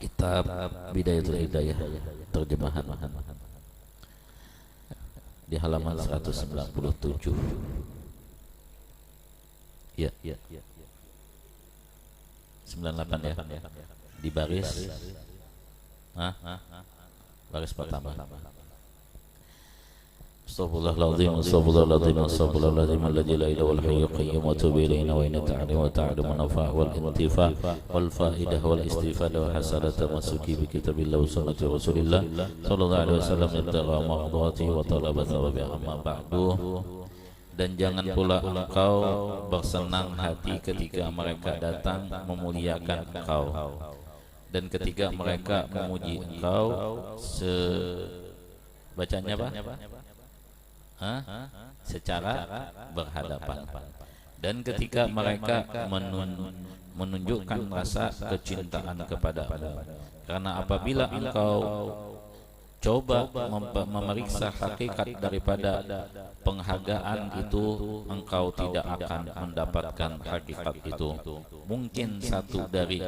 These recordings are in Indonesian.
Kitab Bidayatul Hidayah terjemahan di halaman 197. Ya, 98 ya. Di baris baris pertama. Astagfirullahaladzim, astagfirullahaladzim, astagfirullahaladzim, alladzi la ilaha illa huwal qayyum wa tubu ilaina wa inna ta'ala wa ta'ala manafa wal intifa wal faidah wal istifada wa hasanata masuki bi kitabillah wa sunnati rasulillah sallallahu alaihi wasallam yabtagha mardhati wa talaba thawabi amma ba'du. Dan jangan pula engkau bersenang hati ketika mereka datang memuliakan engkau, dan ketika mereka memuji engkau bacanya apa? Secara berhadapan. Dan ketika mereka menunjukkan rasa kecintaan kepadamu, karena apabila engkau coba memeriksa hakikat daripada penghargaan itu, engkau tidak akan mendapatkan hakikat itu. Mungkin 1 dari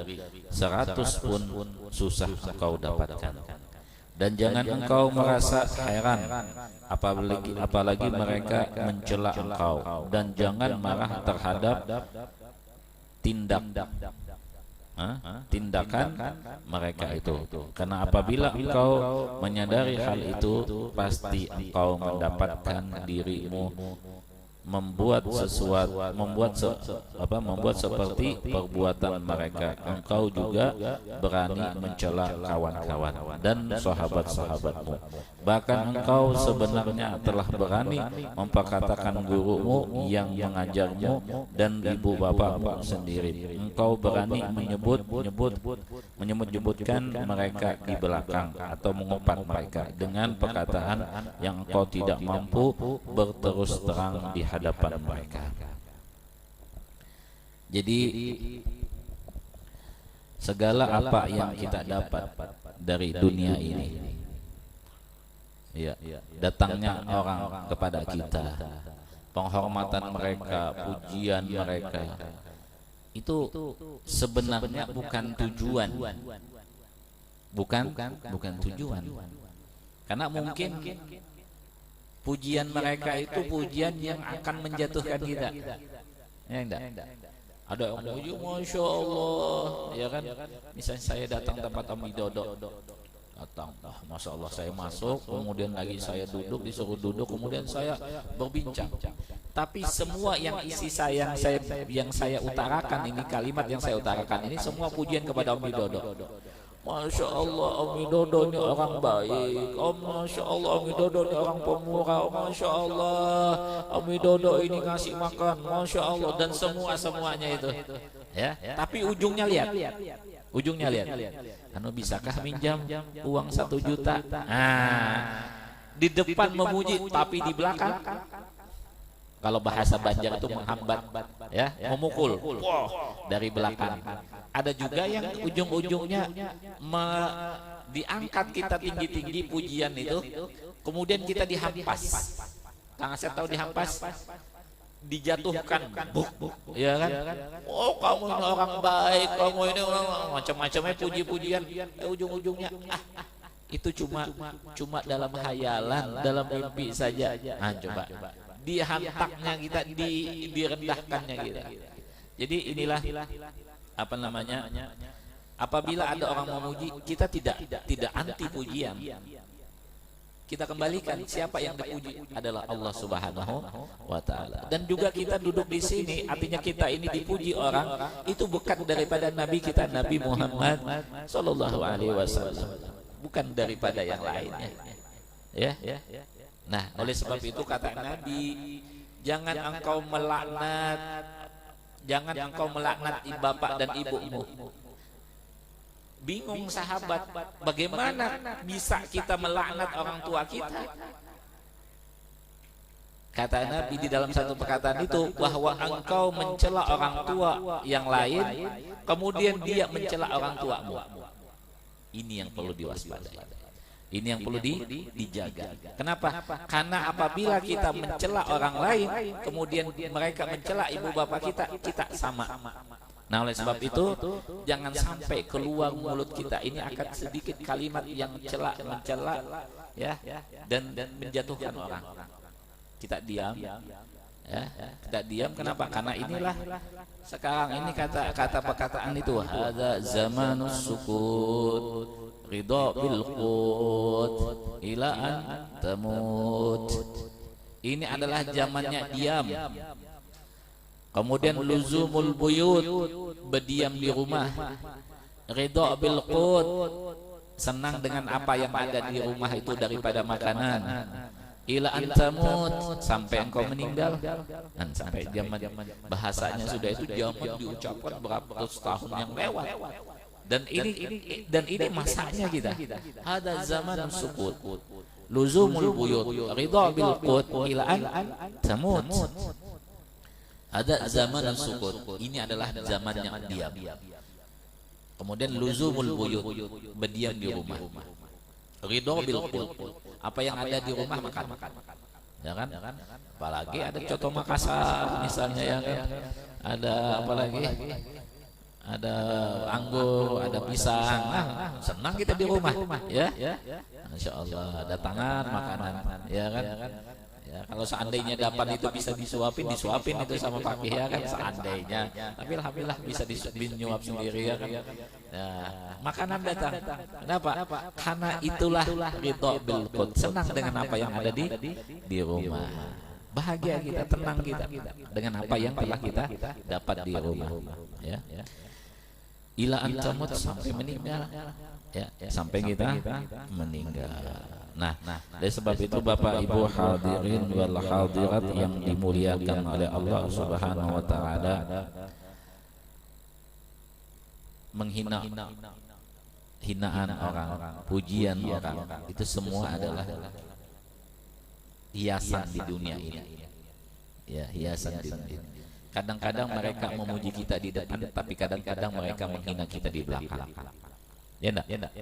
100 pun susah engkau dapatkan. Dan jangan engkau merasa heran apalagi mereka mencela engkau, dan jangan marah terhadap tindakan mereka itu, karena apabila engkau menyadari hal itu, pasti engkau mendapatkan dirimu membuat seperti perbuatan mereka. Engkau juga berani mencela kawan-kawan dan sahabat-sahabatmu. Bahkan engkau sebenarnya telah berani memperkatakan gurumu yang mengajarmu dan ibu bapakmu sendiri. Engkau berani menyebut-nyebutkan mereka di belakang atau mengumpat mereka dengan perkataan yang engkau tidak mampu berterus terang di hadapan mereka. Jadi segala apa yang kita dapat dari dunia ini, ya, datangnya orang kepada kita, penghormatan mereka, pujian mereka, itu sebenarnya bukan tujuan, bukan tujuan. Karena mungkin pujian mereka itu pujian yang akan menjatuhkan kita, ya enggak? Ada yang memuji, masya Allah, ya kan? Misalnya saya datang tempat Om Widodo, datang, masya Allah, saya masuk, kemudian lagi saya duduk, disuruh duduk, kemudian saya berbincang. Tapi semua yang isi yang saya utarakan ini, kalimat yang saya utarakan ini, semua pujian kepada Om Widodo. Masya Allah, Om Widodo ini orang baik. Oh, Masya Allah, Om Widodo ini orang pemurah. Oh, Masya Allah, Om Widodo ini ngasih makan. Masya Allah, dan semuanya itu. Ya, tapi ujungnya lihat. Anu, bisakah minjam uang 1 juta? Di depan memuji, tapi di belakang, kalau bahasa Banjar itu menghambat, ya, memukul dari belakang. Ada juga yang ujung-ujungnya diangkat kita tinggi-tinggi pujian itu, kemudian kita dihampas. Kang Asep tahu dihampas? Dijatuhkan, ya kan? Oh, kamu ini orang baik, kamu ini orang macam-macamnya puji-pujian. Ujung-ujungnya itu cuma dalam khayalan, dalam mimpi saja. Coba dihantaknya kita, direndahkannya kita. Jadi inilah apa namanya, apabila ada orang memuji, kita tidak anti pujian. Kita kembalikan siapa yang dipuji adalah Allah Subhanahu wa Ta'ala. Dan juga kita duduk di sini, artinya kita ini dipuji orang itu bukan daripada Nabi kita, Nabi Muhammad Sallallahu Alaihi Wasallam, bukan daripada yang lainnya. Ya. Nah, oleh sebab itu kata Nabi, jangan engkau melaknat bapak dan ibumu. Bingung sahabat, bagaimana bisa kita melaknat orang tua kita? Kata Nabi di dalam satu perkataan itu, bahwa engkau mencela orang tua yang lain, kemudian dia mencela orang tuamu. Ini yang perlu diwaspadai. Ini yang perlu dijaga. Kenapa? Karena apabila kita mencela orang lain, kemudian mereka mencela ibu bapak kita, kita sama. Nah, oleh sebab itu jangan sampai keluar mulut kita ini akan sedikit kalimat yang mencela ya, dan menjatuhkan orang. Kita diam ya, kita diam. Kenapa? Karena inilah sekarang ini kata perkataan itu, hadza zamanus sukut ridha bil qut ila an tamut. Ini adalah zamannya diam. Kemudian luzumul buyut, berdiam di rumah. Ridha bil qut, senang dengan apa yang ada di rumah itu daripada makanan. Ila antamut, sampai engkau meninggal. Dan sampai zaman bahasanya sudah itu zaman diucapkan berapa ratus tahun yang lewat. Dan ini masanya kita. Ada zaman sukut, luzumul buyut, ridha bil qut ila antamut. Ada zaman sukut, ini adalah zamannya diam. Kemudian luzumul buyut, berdiam di rumah. Ridha bil qut, apa yang ada di rumah makan, ya kan? Apalagi ada coto Makassar misalnya, ya kan? Ada apalagi? Ada anggur, ada pisang. Senang kita di rumah, ya? Masya Allah, datangan makanan, ya kan? Ya, kalau seandainya dapat itu bisa disuapin itu sama Pak ya kan, seandainya. Tapi alhamdulillah bisa dinyuap sendiri, ya kan. Nah, makanan datang. Kenapa? Karena itulah ridha bil qut, senang dengan apa yang ada di rumah. Bahagia kita, tenang kita dengan apa yang telah kita dapat di rumah. Ya. Ila antamut, sampai meninggal. Ya, sampai kita meninggal. Nah, dari sebab itu Bapak Ibu hadirin wal hadirat yang dimuliakan oleh Allah Subhanahu wa taala, hinaan orang, pujian orang, itu semua adalah hiasan di dunia ini. Ya, hiasan di dunia ini. Kadang-kadang mereka memuji kita di depan, tapi kadang-kadang mereka menghina kita di belakang. Ya enggak?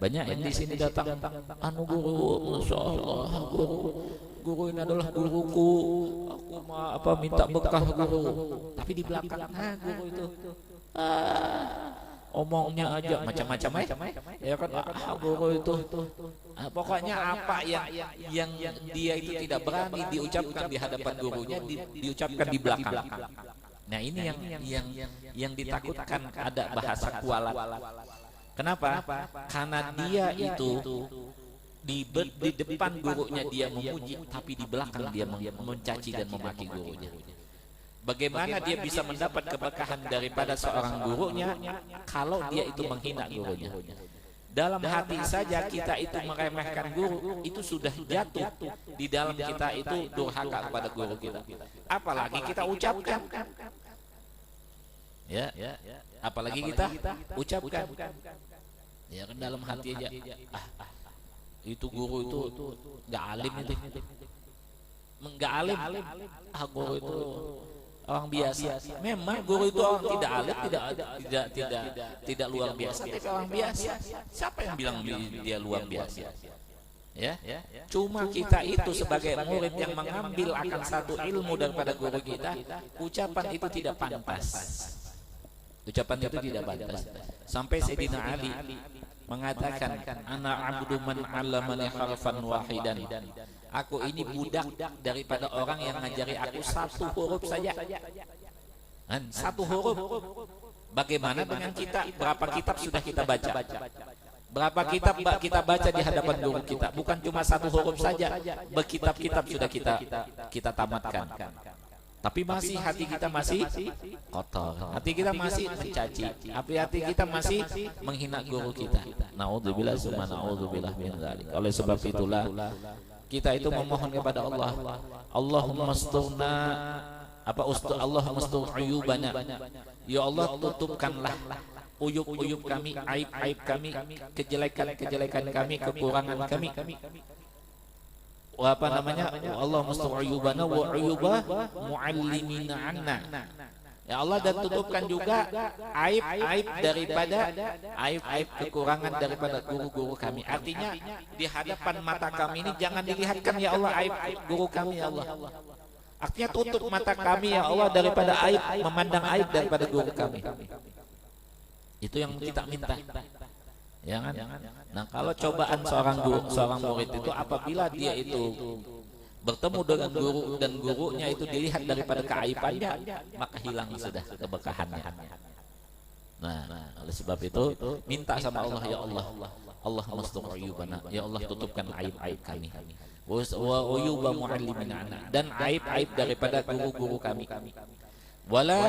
Banyak yang di sini datang, anu guru, masya Allah, guru ini adalah guruku, aku minta bekah guru. Tapi di belakang, guru itu, omongnya aja macam-macam ya kan, guru itu, pokoknya apa yang dia itu tidak berani diucapkan di hadapan gurunya, diucapkan di belakang. Nah, ini yang ditakutkan, ada bahasa kualat. Kenapa? Karena dia itu di depan gurunya dia memuji, tapi di belakang dia mencaci dan memaki gurunya. Bagaimana dia bisa mendapat keberkahan daripada seorang gurunya kalau dia itu menghina gurunya? Dalam hati saja kita itu meremehkan guru, itu sudah jatuh di dalam kita itu durhaka kepada guru kita. Apalagi kita ucapkan. Ya, apalagi kita ucapkan. Ya kan, dalam hati aja, itu guru itu nggak alim, itu nggak alim, guru itu orang biasa. Memang guru itu orang tidak alim, tidak luar biasa, tapi orang biasa. Siapa yang bilang dia luar biasa? Ya, cuma kita itu sebagai murid yang mengambil akan satu ilmu daripada guru kita, ucapan itu tidak pantas. Ucapan itu tidak pantas. Sampai Sayyidina Ali mengatakan, ana abdu man 'allamani harfan wahidan. Aku ini budak daripada orang yang ngajari aku satu huruf saja. Satu huruf. Bagaimana dengan kita? Berapa kitab sudah kita baca? Berapa kitab kita baca di hadapan guru kita? Bukan cuma satu huruf saja, berkitab-kitab sudah kita tamatkan. Tapi masih hati kita masih kotor, hati kita masih mencaci, hati kita masih menghina guru kita. Naudzubillah summa naudzubillah min dzalik. Oleh sebab itulah kita itu memohon kepada Allah, Allahumma asturna, Allahumma astur uyubana. Ya Allah, tutupkanlah uyub-uyub kami, aib-aib kami, kejelekan-kejelekan kami, kekurangan kami. Allah musta'uyubana wa uyuba muallimina anna. Ya Allah, dan tutupkan juga aib-aib daripada aib-aib kekurangan daripada guru-guru kami. Artinya di hadapan mata kami ini jangan dilihatkan ya Allah aib-aib guru kami ya Allah. Artinya tutup mata kami ya Allah daripada aib, memandang aib daripada guru kami. Itu yang kita minta. Ya kan? Nah, kalau cobaan seorang murid itu apabila dia itu bertemu dengan guru dan gurunya itu dilihat daripada keaibannya, maka hilang sudah keberkahannya. Nah, oleh sebab itu minta sama Allah, ya Allah, Allah mastur uyubana, ya Allah tutupkan aib-aib kami. Wa uyuba muallimina, dan aib-aib daripada guru-guru kami. Wala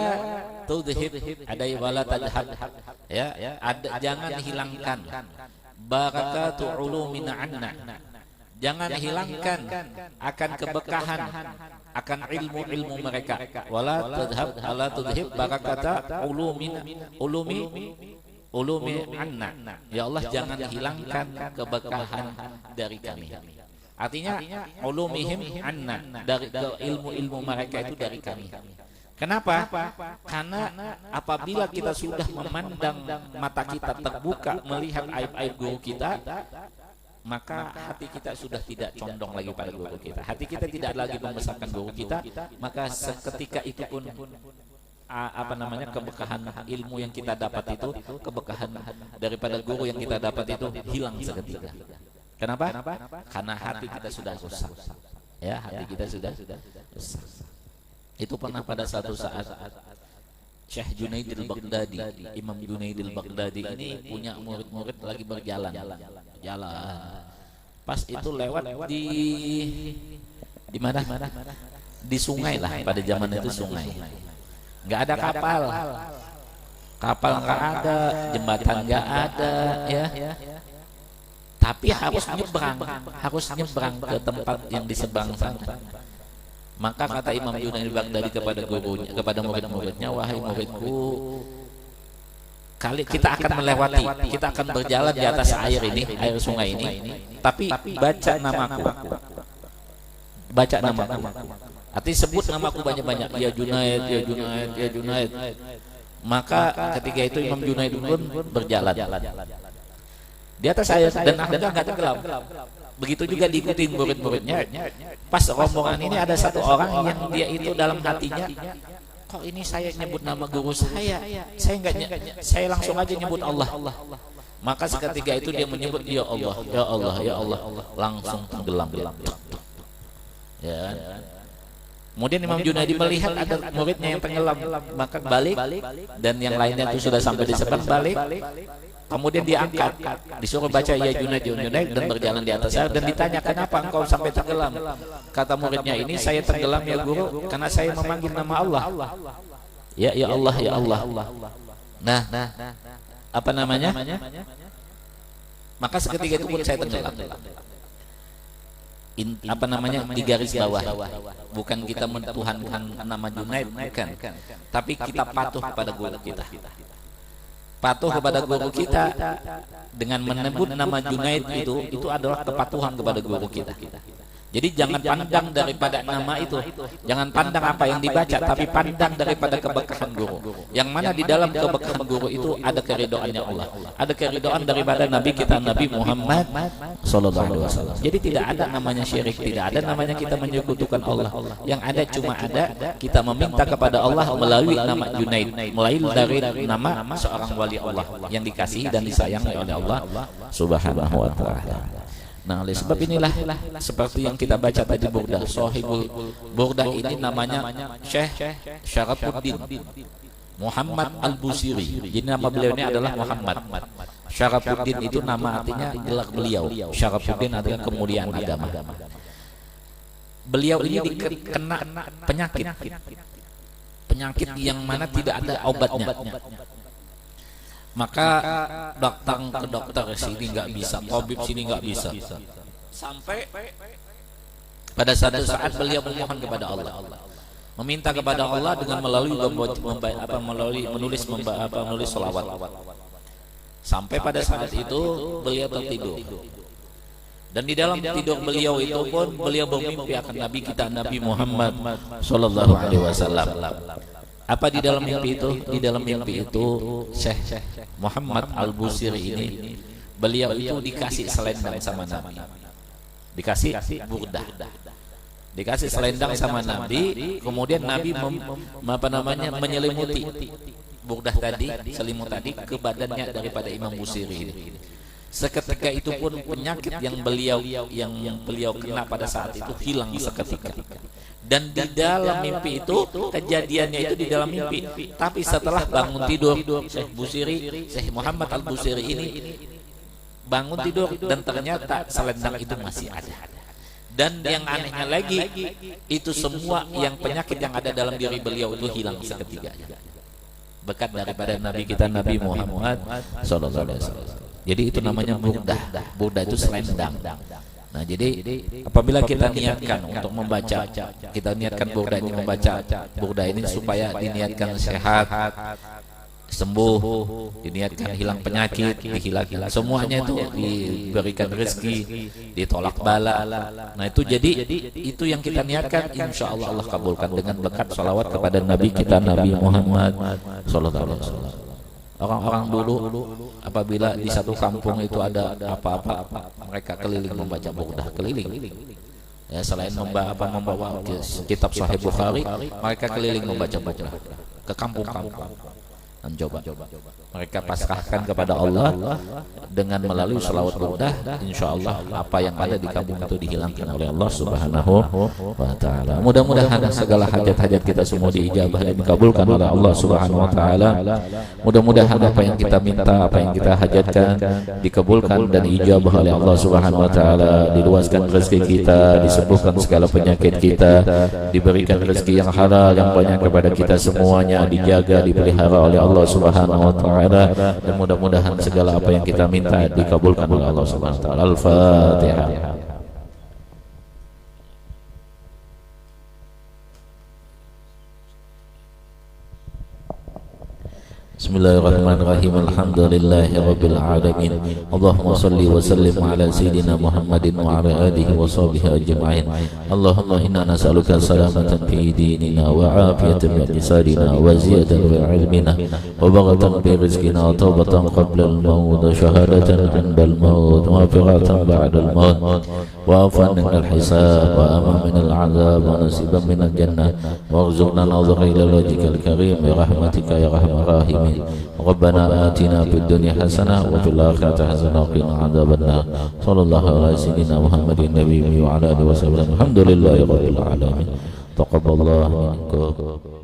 tudhib, ada wala tadhab, ya, jangan hilangkan barakatu ulumina anna, jangan hilangkan akan keberkahan akan ilmu-ilmu mereka. Wala tudhib barakata ulumi anna, ya Allah jangan hilangkan keberkahan dari kami. Artinya ulumihim anna, dari ilmu-ilmu mereka itu dari kami. Kenapa? Karena apabila kita sudah memandang, mata kita terbuka melihat aib-aib guru kita, maka hati kita sudah tidak condong lagi pada guru kita. Hati kita tidak lagi membesarkan guru kita, maka seketika itu pun keberkahan ilmu yang kita dapat itu, keberkahan daripada guru yang kita dapat itu hilang seketika. Kenapa? Karena hati kita sudah rusak. Ya, hati kita sudah rusak. Itu pernah pada satu saat Syekh Junaid al-Baghdadi, Imam Junaid al-Baghdadi ini punya murid-murid lagi berjalan. Pas itu lewat di mana? Di sungai lah, pada zaman itu sungai. Nggak ada kapal nggak ada, jembatan nggak ada, ya. Tapi harus nyebrang ke tempat yang di seberang sana. Maka kata Imam Junaid al-Baghdadi kepada gurunya, kepada murid-muridnya, wahai muridku, kali kita akan melewati, kita akan berjalan di atas air ini, air sungai ini, tapi baca namaku. Artinya sebut namaku banyak-banyak, ya Junaid, ya Junaid, ya Junaid. Maka ketika itu Imam Junaid pun berjalan di atas air dan akhirnya nggak tenggelam. Begitu juga diikuti murid-muridnya. Pas rombongan ini ada satu orang yang dia itu dalam hatinya, kok ini saya nyebut nama guru saya langsung aja nyebut Allah. Maka seketika itu dia menyebut ya Allah, ya Allah, ya Allah, langsung tenggelam. Ya. Kemudian Imam Junaidi melihat ada muridnya yang tenggelam, maka balik, dan yang lainnya itu sudah sampai di seberang, balik. Kemudian diangkat, disuruh baca ya Junaid, ya Junaid, dan berjalan di atas air, dan ditanya, kenapa engkau sampai tenggelam? Kata muridnya ini, saya tenggelam ya guru karena saya memanggil nama Allah. Ya Allah, ya Allah. Nah, apa namanya? Maka seketika itu pun saya tenggelam. Di garis bawah, bukan kita mentuhankan nama Junaid, bukan, tapi kita patuh kepada guru kita. Patuh kepada guru kita dengan menyebut nama Junaid itu adalah kepatuhan kepada guru kita. Jadi jangan pandang daripada nama itu, jangan pandang apa yang dibaca, tapi pandang daripada keberkahan guru. Yang mana di dalam keberkahan guru itu ada keridhoannya Allah, ada keridhaan daripada Nabi kita Nabi Muhammad sallallahu alaihi wasallam. Jadi tidak ada namanya syirik, tidak ada namanya kita menyekutukan Allah. Yang ada cuma ada kita meminta kepada Allah melalui nama Junaid, melalui dari nama seorang wali Allah yang dikasihi dan disayangi oleh Allah Subhanahu wa taala. Nah, oleh sebab inilah seperti yang kita baca tadi Burdah, Sahibul Burdah ini namanya Syekh Syarafuddin Muhammad Al-Busiri. Jadi nama beliau ini adalah Muhammad. Syarafuddin itu nama artinya gelar beliau. Syarafuddin adalah kemuliaan agama. Beliau ini dikena penyakit yang mana tidak ada obatnya. Maka datang ke dokter sini nggak bisa, tabib sini nggak bisa, sampai pada satu saat beliau memohon kepada Allah, meminta kepada Allah dengan melalui menulis sholawat. Sampai pada saat itu beliau tertidur, dan di dalam tidur beliau itu pun beliau bermimpi akan Nabi kita Nabi Muhammad Sallallahu Alaihi Wasallam. Apa di dalam mimpi itu? Di dalam mimpi itu Syekh Muhammad Al-Busiri ini, beliau itu dikasih selendang sama Nabi, dikasih burdah. Dikasih selendang sama Nabi, kemudian Nabi menyelimuti burdah tadi, selimut tadi ke badannya daripada Imam Busiri ini. Seketika itu pun penyakit yang beliau kena pada saat itu hilang seketika. Dan di dalam mimpi itu, kejadiannya itu di dalam mimpi. Tapi setelah bangun tidur, Syekh Muhammad Al-Busiri ini bangun tidur dan ternyata selendang itu masih ada. Dan yang anehnya lagi, itu semua yang penyakit yang ada dalam diri beliau itu hilang seketika. Bekat daripada Nabi kita Nabi Muhammad sallallahu alaihi wasallam. Jadi itu namanya burdah. Burdah itu selendang. Nah, jadi apabila kita niatkan untuk membaca, kita niatkan burdah ini, membaca burdah ini supaya diniatkan sehat, sembuh, diniatkan hilang penyakit, dihilangkan semuanya, itu diberikan rezeki, ditolak bala. Nah itu jadi itu yang kita niatkan, insya Allah Allah kabulkan dengan berkat salawat kepada Nabi kita Nabi Muhammad sallallahu alaihi wasallam. Orang-orang dulu apabila di satu kampung itu ada apa-apa, mereka keliling membaca burdah, keliling. Ya, selain membawa kitab Sahih Bukhari, mereka keliling membaca burdah ke kampung-kampung. Dan coba mereka pasrahkan kepada Allah dengan melalui selawat burdah, insya Allah apa yang ada di kampung itu dihilangkan oleh Allah Subhanahu wa Ta'ala. Mudah-mudahan segala hajat-hajat kita semua diijabah dan dikabulkan oleh Allah Subhanahu wa Ta'ala. Mudah-mudahan apa yang kita minta, apa yang kita hajatkan dikabulkan dan diijabah oleh Allah Subhanahu wa Ta'ala. Diluaskan rezeki kita, disembuhkan segala penyakit kita, diberikan rezeki yang halal yang banyak kepada kita semuanya, dijaga, dipelihara oleh Allah Subhanahu wa Ta'ala. Dan mudah-mudahan segala apa yang kita minta dikabulkan oleh Allah Subhanahu wa Ta'ala. Al-Fatihah. Bismillahirrahmanirrahim. Alhamdulillahi rabbil alamin. Allahumma salli wa sallim ala sayyidina Muhammadin wa ala alihi wa sahbihi ajma'in. Allahumma inna nas'aluka salamatan fi dinina wa afiyatan fi jasadina wa ziyadatan fi ilmina wa baghatan fi rizqina wa tawbatan qabla al-maut wa shahadatan 'inda al-maut wa firatan ba'da al-maut wa afwan min al-hisab wa aman min al-'adab wa nasiban min al-jannah wa arzuqna nadhara ila wajhikal karim bi rahmatika ya arhamar rahimin. Rabbana atina fid dunya hasanah wa fil akhirati hasanah wa qina adzabannar. Sallallahu alaihi sayyidina Muhammadin nabiyyi wa ala alihi wasallam. Alhamdulillahi rabbil alamin. Taqabbalallahu minkum.